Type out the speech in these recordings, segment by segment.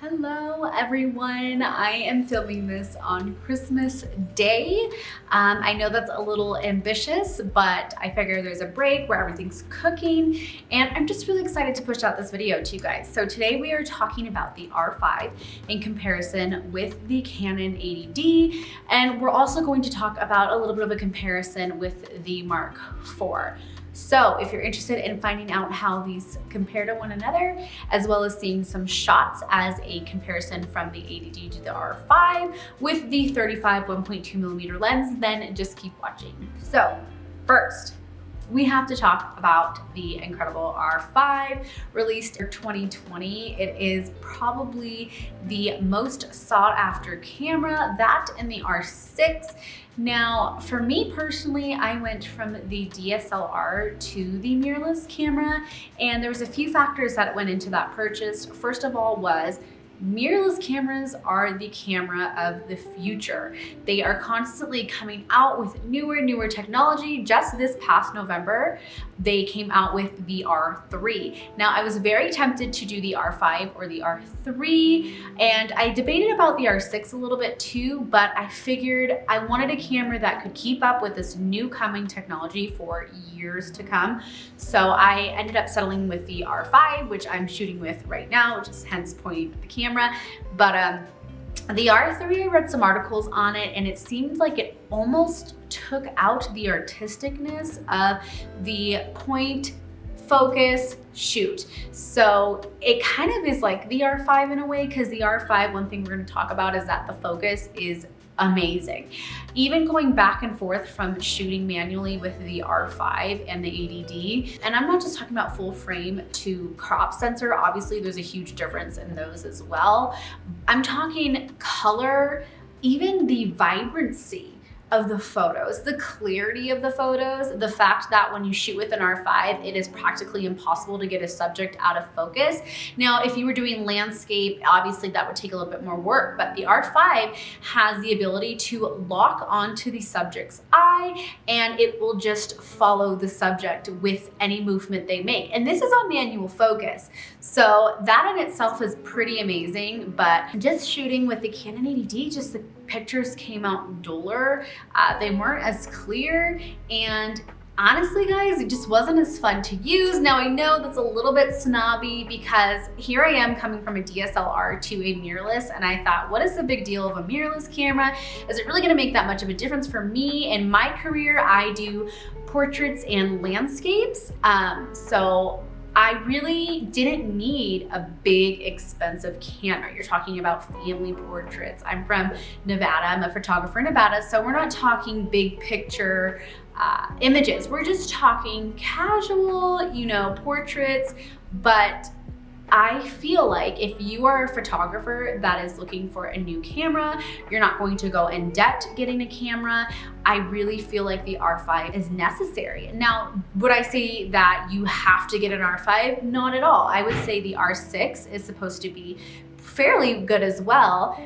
Hello everyone, I am filming this on Christmas Day. I know that's a little ambitious, but I figure there's a break where everything's cooking and I'm just really excited to push out this video to you guys. So today we are talking about the R5 in comparison with the Canon 80D, and we're also going to talk about a little bit of a comparison with the Mark IV. So if you're interested in finding out how these compare to one another, as well as seeing some shots as a comparison from the 80D to the R5 with the 35 1.2mm lens, then just keep watching. So first, we have to talk about the incredible R5 released in 2020. It is probably the most sought after camera, that and the R6. Now, for me personally, I went from the DSLR to the mirrorless camera, and there was a few factors that went into that purchase. First of all was mirrorless cameras are the camera of the future. They are constantly coming out with newer technology. Just this past November, they came out with the R3. Now, I was very tempted to do the R5 or the R3, and I debated about the R6 a little bit too, but I figured I wanted a camera that could keep up with this new coming technology for years to come. So I ended up settling with the R5, which I'm shooting with right now, which is hence pointing at the camera. But the R3, I read some articles on it, and it seemed like it almost took out the artisticness of the point, focus, shoot. So it kind of is like the R5 in a way, because the R5, one thing we're going to talk about is that the focus is amazing. Even going back and forth from shooting manually with the R5 and the 80D, and I'm not just talking about full frame to crop sensor, obviously there's a huge difference in those as well. I'm talking color, even the vibrancy of the photos, the clarity of the photos, the fact that when you shoot with an R5, it is practically impossible to get a subject out of focus. Now, if you were doing landscape, obviously that would take a little bit more work, but the R5 has the ability to lock onto the subject's eye and it will just follow the subject with any movement they make. And this is on manual focus. So that in itself is pretty amazing, but just shooting with the Canon 80D, just the pictures came out duller. They weren't as clear, and honestly guys, it just wasn't as fun to use. Now I know that's a little bit snobby because here I am coming from a DSLR to a mirrorless, and I thought, what is the big deal of a mirrorless camera? Is it really gonna make that much of a difference for me? In my career, I do portraits and landscapes, so I really didn't need a big, expensive camera. You're talking about family portraits. I'm from Nevada. I'm a photographer in Nevada, so we're not talking big picture images. We're just talking casual, portraits, but I feel like if you are a photographer that is looking for a new camera, you're not going to go in debt getting a camera. I really feel like the R5 is necessary. Now, would I say that you have to get an R5? Not at all. I would say the R6 is supposed to be fairly good as well.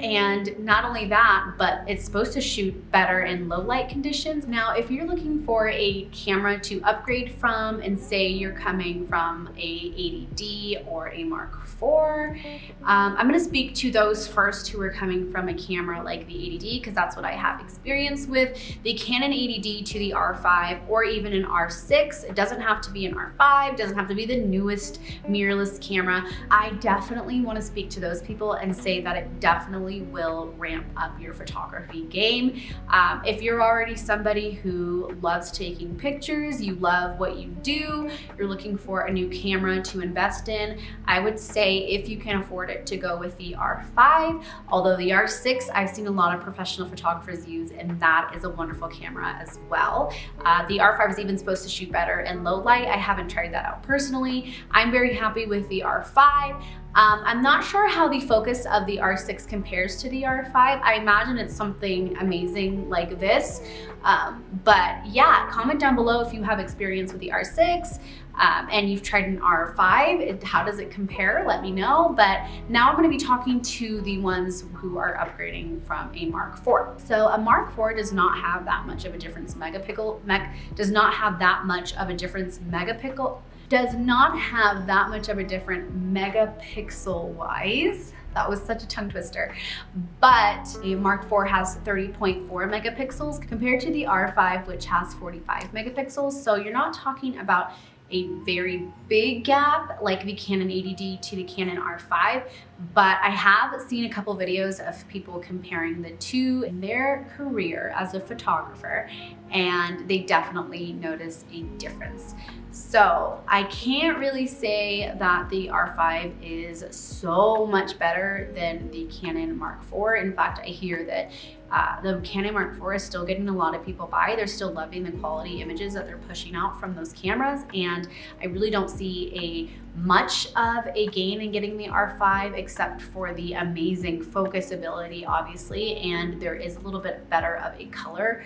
And not only that, but it's supposed to shoot better in low light conditions. Now, if you're looking for a camera to upgrade from, and say you're coming from a 80D or a Mark IV, I'm gonna speak to those first who are coming from a camera like the 80D, because that's what I have experience with. The Canon 80D to the R5, or even an R6. It doesn't have to be an R5, doesn't have to be the newest mirrorless camera. I definitely want to speak to those people and say that it definitely will ramp up your photography game. If you're already somebody who loves taking pictures, you love what you do, you're looking for a new camera to invest in, I would say if you can afford it, to go with the R5. Although the R6, I've seen a lot of professional photographers use, and that is a wonderful camera as well. The R5 is even supposed to shoot better in low light. I haven't tried that out personally. I'm very happy with the R5. I'm not sure how the focus of the R6 compares to the R5. I imagine it's something amazing like this. But yeah, comment down below if you have experience with the R6 and you've tried an R5. How does it compare? Let me know. But now I'm going to be talking to the ones who are upgrading from a Mark IV. So a Mark IV does not have that much of a difference megapixel does not have that much of a different megapixel wise. That was such a tongue twister. But a Mark IV has 30.4 megapixels compared to the R5, which has 45 megapixels. So you're not talking about a very big gap like the Canon 80D to the Canon R5, but I have seen a couple videos of people comparing the two in their career as a photographer, and they definitely notice a difference. So I can't really say that the R5 is so much better than the Canon Mark IV. In fact, I hear that the Canon Mark IV is still getting a lot of people by. They're still loving the quality images that they're pushing out from those cameras, and I really don't see much of a gain in getting the R5 except for the amazing focus ability, obviously, and there is a little bit better of a color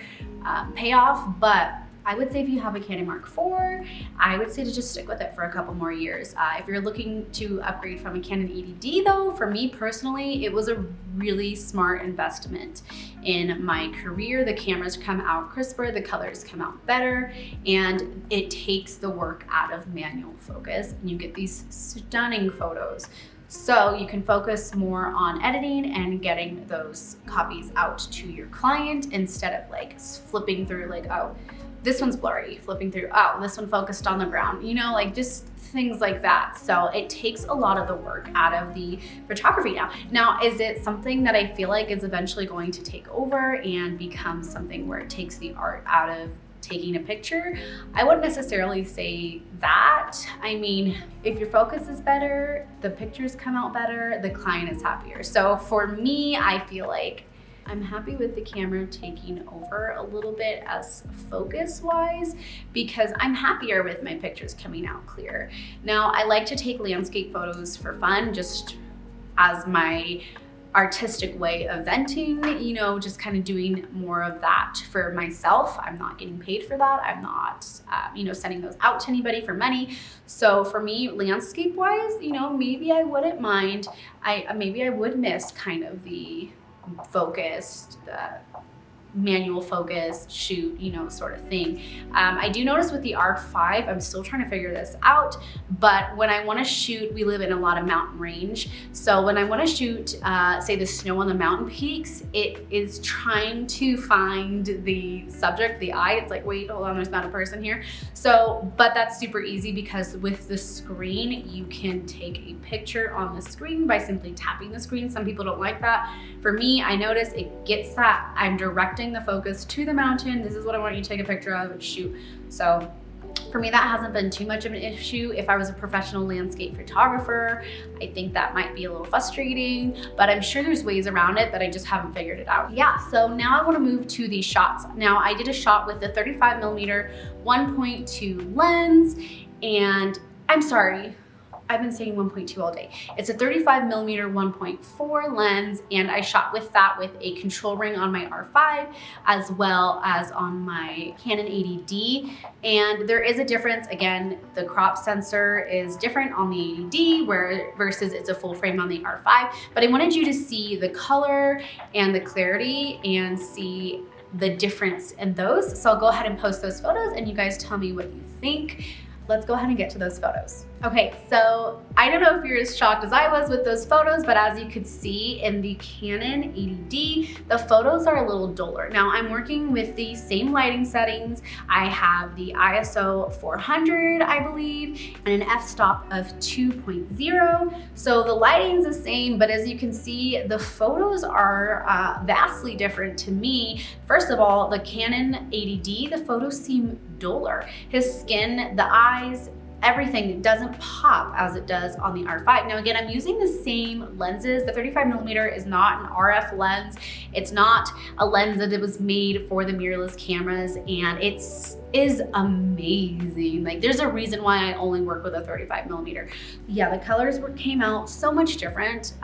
payoff. But I would say if you have a Canon Mark IV, I would say to just stick with it for a couple more years. If you're looking to upgrade from a Canon 80D though, for me personally, it was a really smart investment in my career. The cameras come out crisper, the colors come out better, and it takes the work out of manual focus, and you get these stunning photos. So you can focus more on editing and getting those copies out to your client instead of like flipping through like, oh, this one's blurry, flipping through, oh, this one focused on the ground, you know, like just things like that. So it takes a lot of the work out of the photography now. Now, is it something that I feel like is eventually going to take over and become something where it takes the art out of taking a picture? I wouldn't necessarily say that. I mean, if your focus is better, the pictures come out better, the client is happier. So for me, I feel like I'm happy with the camera taking over a little bit as focus wise because I'm happier with my pictures coming out clear. Now, I like to take landscape photos for fun, just as my artistic way of venting, you know, just kind of doing more of that for myself. I'm not getting paid for that. I'm not, you know, sending those out to anybody for money. So for me, landscape wise, you know, maybe I wouldn't mind. Maybe I would miss kind of the focused, manual focus shoot, you know, sort of thing. I do notice with the R5, I'm still trying to figure this out, but when I want to shoot, we live in a lot of mountain range. So when I want to shoot, say the snow on the mountain peaks, it is trying to find the subject, the eye. It's like, wait, hold on, there's not a person here. So, but that's super easy because with the screen, you can take a picture on the screen by simply tapping the screen. Some people don't like that. For me, I notice it gets that I'm directing the focus to the mountain. This is what I want you to take a picture of and shoot. So for me, that hasn't been too much of an issue. If I was a professional landscape photographer, I think that might be a little frustrating, but I'm sure there's ways around it that I just haven't figured it out. Yeah, so now I want to move to the shots. Now I did a shot with the 35mm 1.2 lens, and I'm sorry, I've been saying 1.2 all day. It's a 35mm 1.4 lens, and I shot with that with a control ring on my R5 as well as on my Canon 80D. And there is a difference. Again, the crop sensor is different on the 80D versus it's a full frame on the R5. But I wanted you to see the color and the clarity and see the difference in those. So I'll go ahead and post those photos and you guys tell me what you think. Let's go ahead and get to those photos. Okay, so I don't know if you're as shocked as I was with those photos, but as you could see in the Canon 80D, the photos are a little duller. Now I'm working with the same lighting settings. I have the ISO 400, I believe, and an f-stop of 2.0. So the lighting's the same, but as you can see, the photos are vastly different to me. First of all, the Canon 80D, the photos seem duller. His skin, the eyes, everything doesn't pop as it does on the R5. Now again, I'm using the same lenses. The 35mm is not an RF lens. It's not a lens that was made for the mirrorless cameras, and it is amazing. Like there's a reason why I only work with a 35mm. Yeah, the colors came out so much different.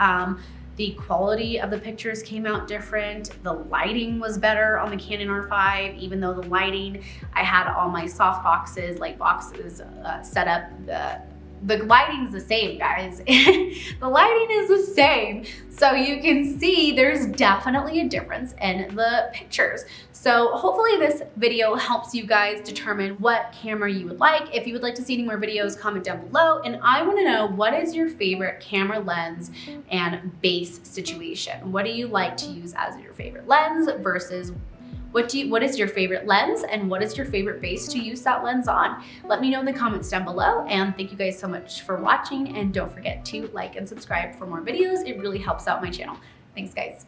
The quality of the pictures came out different. The lighting was better on the Canon R5, even though the lighting, I had all my soft boxes, light boxes set up. The lighting's the same, guys. The lighting is the same. So you can see there's definitely a difference in the pictures. So hopefully this video helps you guys determine what camera you would like. If you would like to see any more videos, comment down below. And I want to know, what is your favorite camera lens and base situation? What do you like to use as your favorite lens versus what is your favorite lens and what is your favorite base to use that lens on? Let me know in the comments down below, and thank you guys so much for watching, and don't forget to like and subscribe for more videos. It really helps out my channel. Thanks guys.